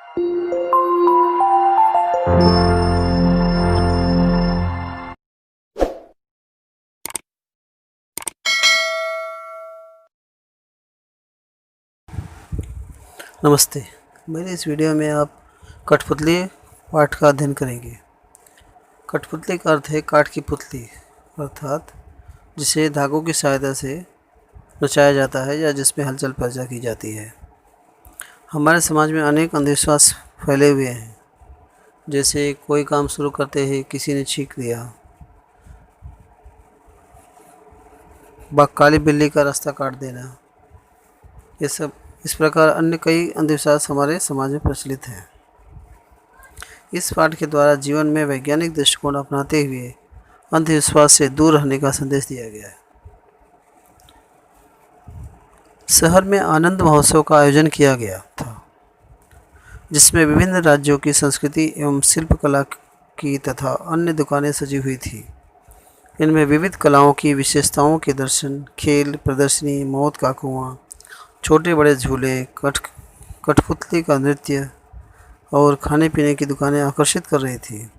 नमस्ते। मेरे इस वीडियो में आप कठपुतली पाठ का अध्ययन करेंगे। कठपुतली का अर्थ है काठ की पुतली, अर्थात जिसे धागों की सहायता से नचाया जाता है या जिसमें हलचल पैदा की जाती है। हमारे समाज में अनेक अंधविश्वास फैले हुए हैं, जैसे कोई काम शुरू करते ही किसी ने छींक दिया, काली बिल्ली का रास्ता काट देना, ये सब इस प्रकार अन्य कई अंधविश्वास हमारे समाज में प्रचलित हैं। इस पाठ के द्वारा जीवन में वैज्ञानिक दृष्टिकोण अपनाते हुए अंधविश्वास से दूर रहने का संदेश दिया गया है। शहर में आनंद महोत्सव का आयोजन किया गया था, जिसमें विभिन्न राज्यों की संस्कृति एवं शिल्पकला की तथा अन्य दुकानें सजी हुई थी। इनमें विविध कलाओं की विशेषताओं के दर्शन, खेल, प्रदर्शनी, मौत का कुआं, छोटे बड़े झूले, कठपुतली का नृत्य और खाने पीने की दुकानें आकर्षित कर रही थी।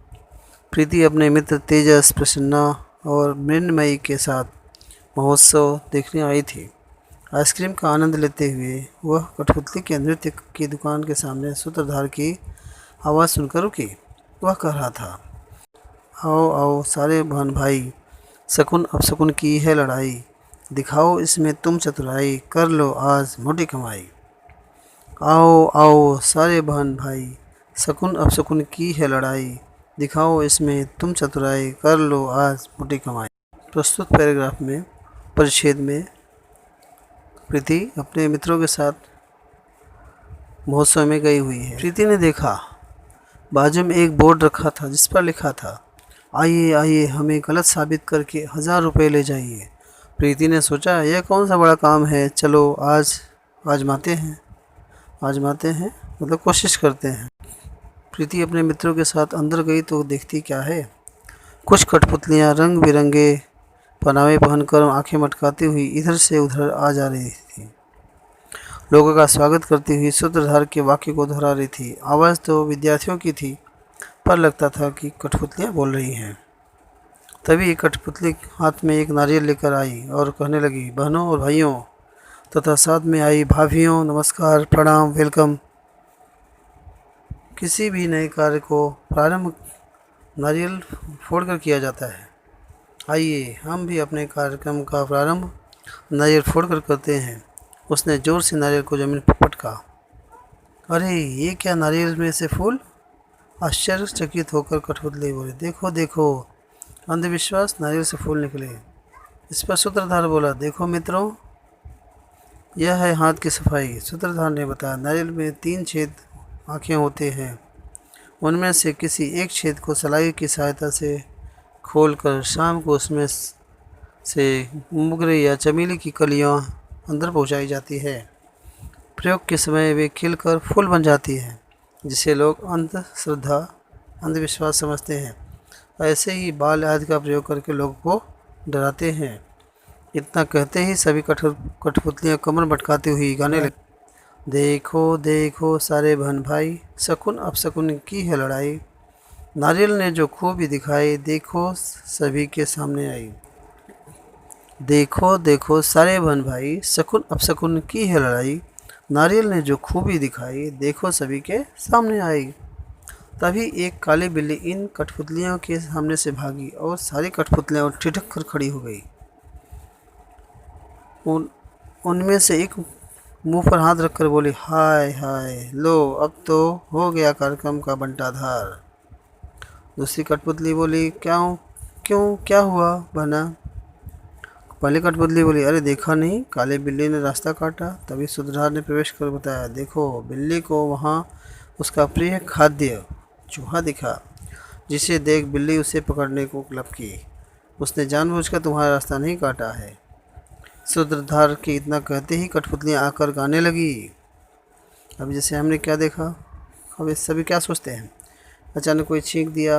प्रीति अपने मित्र तेजस, प्रसन्ना और मृण्मयी के साथ महोत्सव देखने आई थी। आइसक्रीम का आनंद लेते हुए वह कठपुतली के नृत्य की दुकान के सामने सूत्रधार की आवाज़ सुनकर रुकी। वह कह रहा था, आओ आओ सारे बहन भाई, शकुन अपशकुन की है लड़ाई, दिखाओ इसमें तुम चतुराई, कर लो आज मोटी कमाई। आओ आओ सारे बहन भाई, शकुन अपशकुन की है लड़ाई, दिखाओ इसमें तुम चतुराई, कर लो आज मोटी कमाई। प्रस्तुत पैराग्राफ में परिच्छेद में प्रीति अपने मित्रों के साथ महोत्सव में गई हुई है। प्रीति ने देखा बाजू में एक बोर्ड रखा था जिस पर लिखा था, आइए आइए हमें गलत साबित करके 1000 रुपये ले जाइए। प्रीति ने सोचा, यह कौन सा बड़ा काम है, चलो आज आजमाते हैं मतलब कोशिश करते हैं। प्रीति अपने मित्रों के साथ अंदर गई तो देखती क्या है, कुछ कठपुतलियाँ रंग बिरंगे पहनावे पहनकर आंखें मटकाती हुई इधर से उधर आ जा रही थी। लोगों का स्वागत करती हुई सूत्रधार के वाक्य को दोहरा रही थी। आवाज़ तो विद्यार्थियों की थी, पर लगता था कि कठपुतलियाँ बोल रही हैं। तभी कठपुतली हाथ में एक नारियल लेकर आई और कहने लगी, बहनों और भाइयों तथा साथ में आई भाभियों, नमस्कार, प्रणाम, वेलकम। किसी भी नए कार्य को प्रारंभ नारियल फोड़कर किया जाता है। आइए हम भी अपने कार्यक्रम का प्रारंभ नारियल फोड़कर करते हैं। उसने जोर से नारियल को जमीन पर पटका। अरे ये क्या, नारियल में से फूल? आश्चर्यचकित होकर कठपुतली बोली, देखो देखो, अंधविश्वास, नारियल से फूल निकले। इस पर सूत्रधार बोला, देखो मित्रों, यह है हाथ की सफाई। सूत्रधार ने बताया, नारियल में 3 छेद आँखें होते हैं, उनमें से किसी एक छेद को सलाई की सहायता से खोलकर शाम को उसमें से मोगरे या चमेली की कलियाँ अंदर पहुँचाई जाती है। प्रयोग के समय वे खिलकर फूल बन जाती हैं, जिसे लोग अंधश्रद्धा, अंधविश्वास समझते हैं। ऐसे ही बाल आदि का प्रयोग करके लोगों को डराते हैं। इतना कहते ही सभी कठपुतलियाँ कमर भटकाती हुई गाने लगी, देखो देखो सारे बहन भाई, शकुन अपशकुन की है लड़ाई, नारियल ने जो खूबी दिखाई, देखो सभी के सामने आई। देखो देखो सारे बहन भाई, शकुन अपशकुन की है लड़ाई, नारियल ने जो खूबी दिखाई, देखो सभी के सामने आई। तभी एक काली बिल्ली इन कठपुतलियों के सामने से भागी और सारी कठपुतलियाँ ठिठक कर खड़ी हो गई। उनमें से एक मुंह पर हाथ रखकर बोली, हाय हाय, लो अब तो हो गया कार्यक्रम का बंटाधार। दूसरी कठपुतली बोली, क्या हुआ बहना? पहली कठपुतली बोली, अरे देखा नहीं, काले बिल्ली ने रास्ता काटा। तभी सूत्रधार ने प्रवेश कर बताया, देखो बिल्ली को वहाँ उसका प्रिय खाद्य चूहा दिखा, जिसे देख बिल्ली उसे पकड़ने को लपकी। उसने जानबूझकर तुम्हारा रास्ता नहीं काटा है। सूत्रधार के इतना कहते ही कठपुतलियाँ आकर गाने लगी। अब जैसे हमने क्या देखा, अब सभी क्या सोचते हैं, अचानक कोई छींक दिया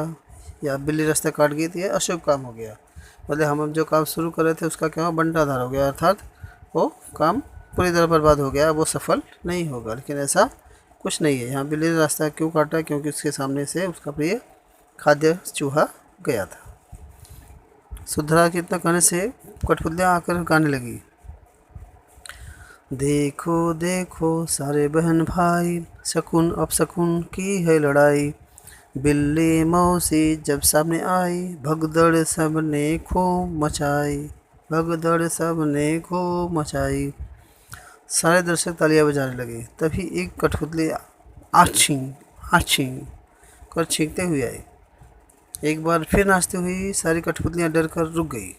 या बिल्ली रास्ता काट गई थी, अशुभ काम हो गया, मतलब हम जो काम शुरू कर रहे थे उसका क्या बंटाधार हो गया, अर्थात वो काम पूरी तरह बर्बाद हो गया, वो सफल नहीं होगा। लेकिन ऐसा कुछ नहीं है। यहाँ बिल्ली ने रास्ता क्यों काटा? क्योंकि उसके सामने से उसका प्रिय खाद्य चूहा गया था। सुधरा के इतना कहने से कठपुतलियाँ आकर गाने लगी, देखो देखो सारे बहन भाई, शकुन अपशकुन की है लड़ाई। बिल्ली मौसी जब सामने आई, भगदड़ सबने खूब मचाई, भगदड़ सबने खूब मचाई। सारे दर्शक तालियां बजाने लगे। तभी एक कठपुतली आछी आछी कर छींकते हुए आई। एक बार फिर नाचती हुई सारी कठपुतलियां डर कर रुक गई।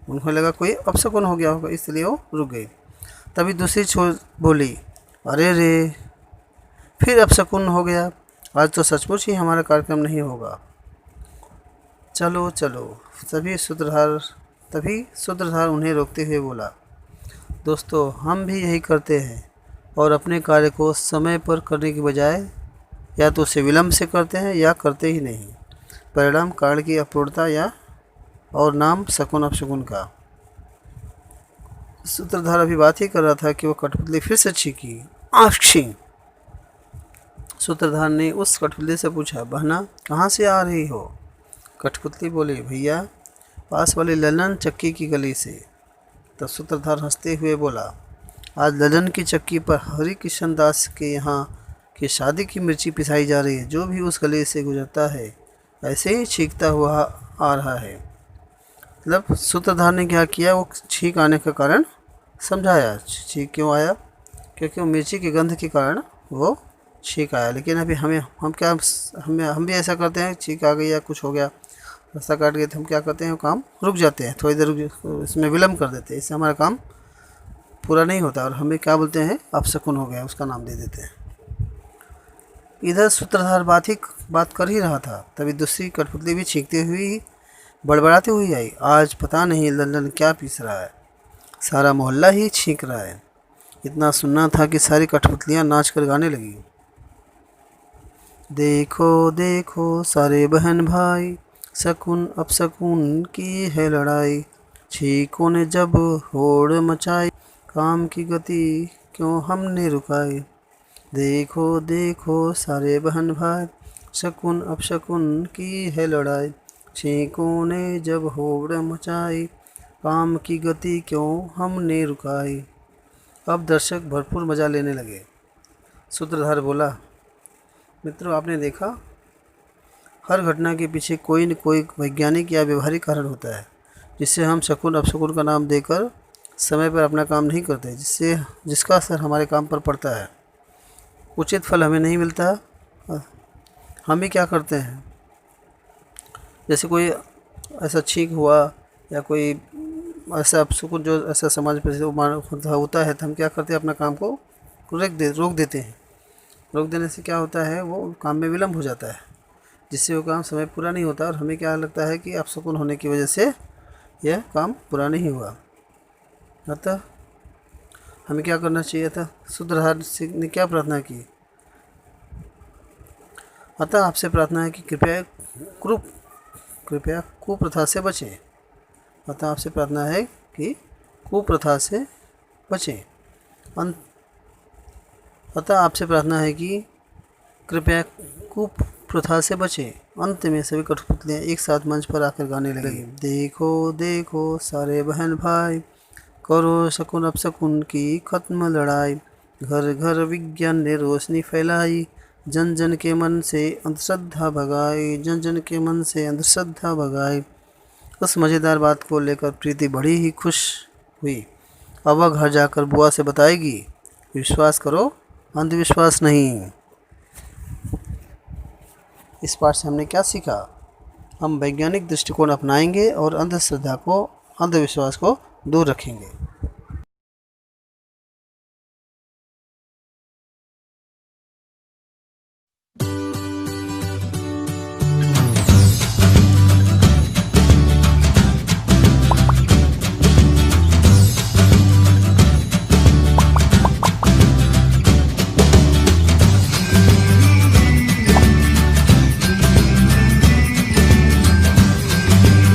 उन्हें लगा कोई अपशकुन हो गया होगा, इसलिए वो रुक गई। तभी दूसरी छोर बोली, अरे रे, फिर अपशकुन हो गया, आज तो सचमुच ही हमारा कार्यक्रम नहीं होगा। चलो चलो। तभी सूत्रधार उन्हें रोकते हुए बोला, दोस्तों हम भी यही करते हैं और अपने कार्य को समय पर करने की बजाय या तो उसे विलम्ब से करते हैं या करते ही नहीं। परिणाम कारण की अपूर्णता या और नाम शकुन अपशकुन का। सूत्रधार अभी बात ही कर रहा था कि वो कठपुतली फिर से चीखी, आक्षी। सूत्रधार ने उस कठपुतली से पूछा, बहना कहाँ से आ रही हो? कठपुतली बोली, भैया पास वाली ललन चक्की की गली से। तब सूत्रधार हंसते हुए बोला, आज ललन की चक्की पर हरि किशन दास के यहाँ की शादी की मिर्ची पिसाई जा रही है। जो भी उस गली से गुजरता है ऐसे ही छींकता हुआ आ रहा है। मतलब सूत्रधार ने क्या किया, वो छींक आने का कारण समझाया। छींक क्यों आया? क्योंकि वो मिर्ची की गंध के कारण वो छींक आया। लेकिन अभी हम भी ऐसा करते हैं, छींक आ गई या कुछ हो गया, रास्ता काट गए तो हम क्या करते हैं, काम रुक जाते हैं, थोड़ी देर इसमें विलम्ब कर देते हैं। इससे हमारा काम पूरा नहीं होता और हमें क्या बोलते हैं, अपशकुन हो गया, उसका नाम दे देते हैं। इधर सूत्रधार बात कर ही रहा था, तभी दूसरी कठपुतली भी छींकती हुई बड़बड़ाती हुई आई। आज पता नहीं लल्लन क्या पीस रहा है, सारा मोहल्ला ही छींक रहा है। इतना सुनना था कि सारी कठपुतलियाँ नाच कर गाने लगी, देखो देखो सारे बहन भाई, शकुन अपशकुन की है लड़ाई। छींकों ने जब होड़ मचाई, काम की गति क्यों हमने रुकाई। देखो देखो सारे बहन भाई, शकुन अपशकुन की है लड़ाई। छींकों ने जब होड़ मचाई, काम की गति क्यों हमने रुकाई। अब दर्शक भरपूर मज़ा लेने लगे। सूत्रधार बोला, मित्रों आपने देखा, हर घटना के पीछे कोई न कोई वैज्ञानिक या व्यवहारिक कारण होता है, जिससे हम शकुन अपशकुन का नाम देकर समय पर अपना काम नहीं करते, जिसका असर हमारे काम पर पड़ता है, उचित फल हमें नहीं मिलता। हम भी क्या करते हैं, जैसे कोई ऐसा छींक हुआ या कोई ऐसा अपशकुन जो ऐसा समाज पर होता है, तो हम क्या करते हैं, अपना काम को रोक देते हैं। रोक देने से क्या होता है, वो काम में विलम्ब हो जाता है, जिससे वो काम समय पूरा नहीं होता और हमें क्या लगता है कि अपशकुन होने की वजह से यह काम पूरा नहीं हुआ। अतः हमें क्या करना चाहिए था? सूत्रधार ने क्या प्रार्थना की? अतः आपसे प्रार्थना है कि कृपया कुप्रथा से बचें। अतः आपसे प्रार्थना है कि कुप्रथा से बचें। अतः आपसे प्रार्थना है कि कृपया कुप्रथा से बचें। अंत में सभी कठपुतलियाँ एक साथ मंच पर आकर गाने लगी, देखो देखो सारे बहन भाई, करो शकुन अपशकुन की खत्म लड़ाई। घर घर विज्ञान ने रोशनी फैलाई, जन जन के मन से अंधश्रद्धा भगाई, जन जन के मन से अंधश्रद्धा भगाई। उस मज़ेदार बात को लेकर प्रीति बड़ी ही खुश हुई। अब वह घर जाकर बुआ से बताएगी, विश्वास करो अंधविश्वास नहीं। इस पाठ से हमने क्या सीखा? हम वैज्ञानिक दृष्टिकोण अपनाएंगे और अंधविश्वास को दूर रखेंगे।